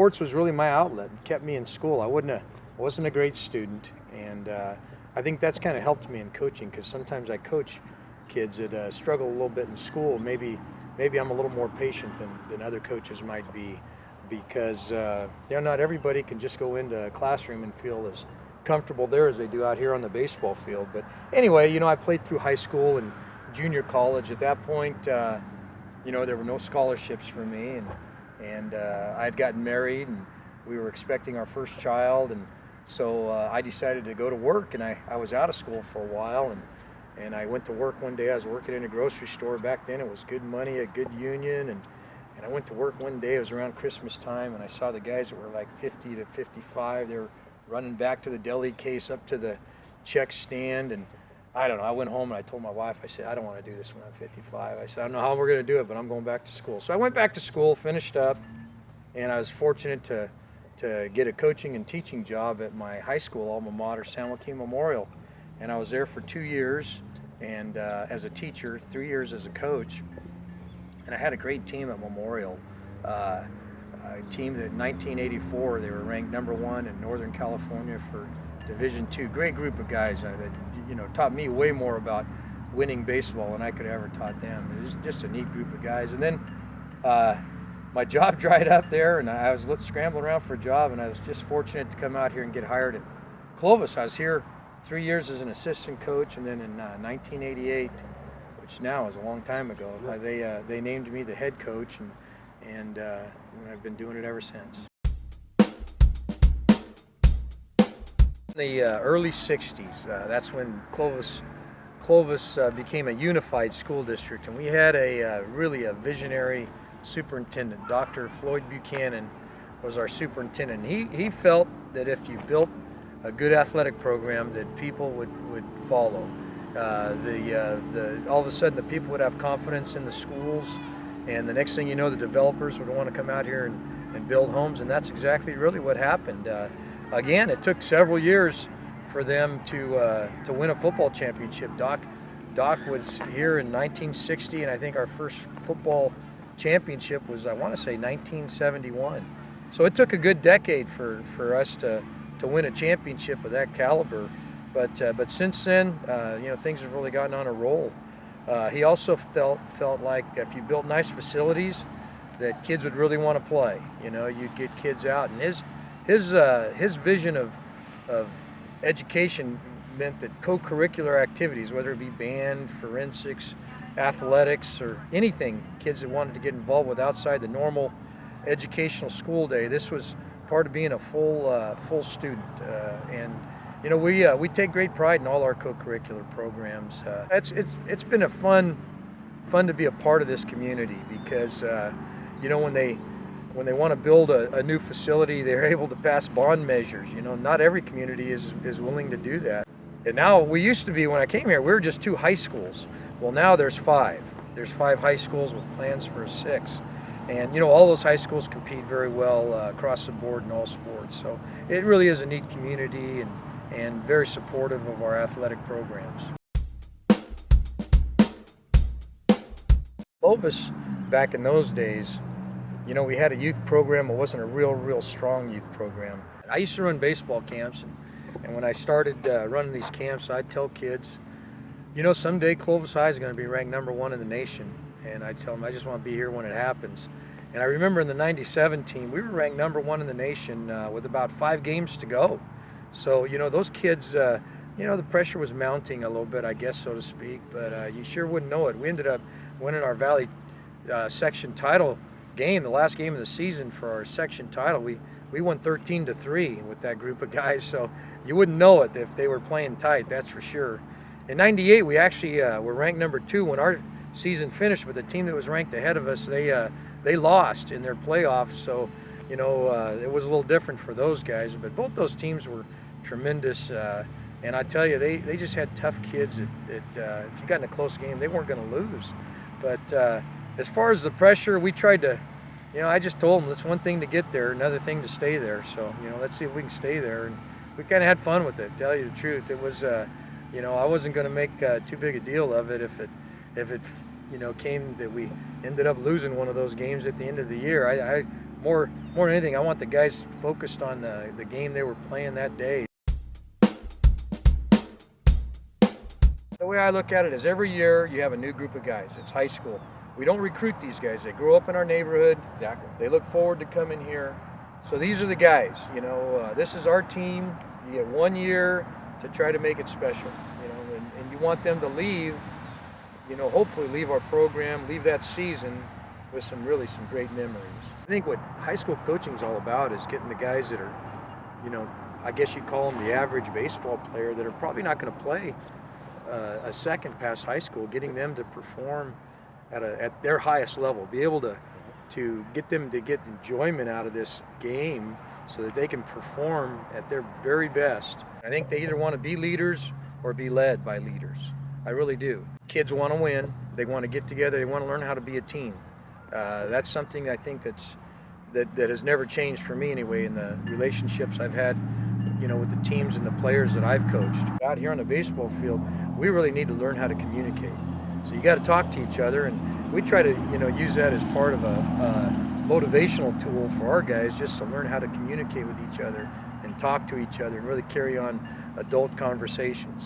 sports was really my outlet. It kept me in school. I wasn't a great student, and I think that's kind of helped me in coaching, because sometimes I coach kids that struggle a little bit in school. Maybe I'm a little more patient than other coaches might be, because not everybody can just go into a classroom and feel as comfortable there as they do out here on the baseball field. But anyway, I played through high school and junior college. At that point, there were no scholarships for me, and I had gotten married, and we were expecting our first child, and so I decided to go to work, and I was out of school for a while, and I went to work one day. I was working in a grocery store. Back then it was good money, a good union, and I went to work one day. It was around Christmas time, and I saw the guys that were like 50 to 55. They were running back to the deli case, up to the check stand, and I don't know. I went home and I told my wife, I said, I don't want to do this when I'm 55. I said, I don't know how we're going to do it, but I'm going back to school. So I went back to school, finished up, and I was fortunate to get a coaching and teaching job at my high school alma mater, San Joaquin Memorial. And I was there for 2 years, and as a teacher, 3 years as a coach. And I had a great team at Memorial. A team that in 1984, they were ranked #1 in Northern California for Division II. Great group of guys that taught me way more about winning baseball than I could have ever taught them. It was just a neat group of guys. And then my job dried up there, and I was scrambling around for a job, and I was just fortunate to come out here and get hired at Clovis. I was here 3 years as an assistant coach, and then in 1988, which now is a long time ago, they named me the head coach, and I've been doing it ever since. In the early 60s, that's when Clovis became a unified school district, and we had really a visionary superintendent. Dr. Floyd Buchanan was our superintendent. He felt that if you built a good athletic program, that people would follow. All of a sudden, the people would have confidence in the schools, and the next thing you know, the developers would want to come out here and build homes, and that's exactly really what happened. Again, it took several years for them to win a football championship. Doc was here in 1960, and I think our first football championship was, I want to say, 1971. So it took a good decade for us to win a championship of that caliber. But since then, things have really gotten on a roll. He also felt like if you built nice facilities, that kids would really want to play. You'd get kids out, and his vision of education meant that co-curricular activities, whether it be band, forensics, athletics, or anything kids that wanted to get involved with outside the normal educational school day, this was part of being a full student. We take great pride in all our co-curricular programs. It's been fun to be a part of this community, because when they want to build a new facility, they're able to pass bond measures. Not every community is willing to do that. And now, we used to be, when I came here, we were just 2 high schools. Well, now there's 5. There's 5 high schools with plans for 6. And all those high schools compete very well across the board in all sports. So it really is a neat community, and very supportive of our athletic programs. Clovis, back in those days, we had a youth program. It wasn't a real strong youth program. I used to run baseball camps, and when I started running these camps, I'd tell kids, someday Clovis High is going to be ranked #1 in the nation. And I'd tell them, I just want to be here when it happens. And I remember in the '97 team, we were ranked #1 in the nation with about 5 games to go. So, those kids, the pressure was mounting a little bit, I guess, so to speak, but you sure wouldn't know it. We ended up winning our Valley section title game, the last game of the season for our section title. We won 13-3 with that group of guys, so you wouldn't know it if they were playing tight, that's for sure. In '98, we actually were ranked #2 when our season finished, but the team that was ranked ahead of us, they lost in their playoffs, so it was a little different for those guys. But both those teams were tremendous, and I tell you, they just had tough kids that if you got in a close game, they weren't going to lose. But as far as the pressure, we tried to, I just told them, it's one thing to get there, another thing to stay there. So let's see if we can stay there, and we kind of had fun with it. To tell you the truth, it was I wasn't going to make too big a deal of it if it came that we ended up losing one of those games at the end of the year. more than anything, I want the guys focused on the game they were playing that day. The way I look at it is every year you have a new group of guys. It's high school. We don't recruit these guys. They grow up in our neighborhood. Exactly. They look forward to coming here. So these are the guys. This is our team. You get 1 year to try to make it special. And you want them to leave. Hopefully leave our program, leave that season with some great memories. I think what high school coaching is all about is getting the guys that are, I guess you'd call them the average baseball player that are probably not going to play a second past high school, getting them to perform at their highest level, be able to get them to get enjoyment out of this game so that they can perform at their very best. I think they either want to be leaders or be led by leaders. I really do. Kids want to win. They want to get together. They want to learn how to be a team. That's something I think that has never changed for me anyway in the relationships I've had, with the teams and the players that I've coached. Out here on the baseball field, we really need to learn how to communicate. So you got to talk to each other, and we try to, use that as part of a motivational tool for our guys, just to learn how to communicate with each other and talk to each other and really carry on adult conversations.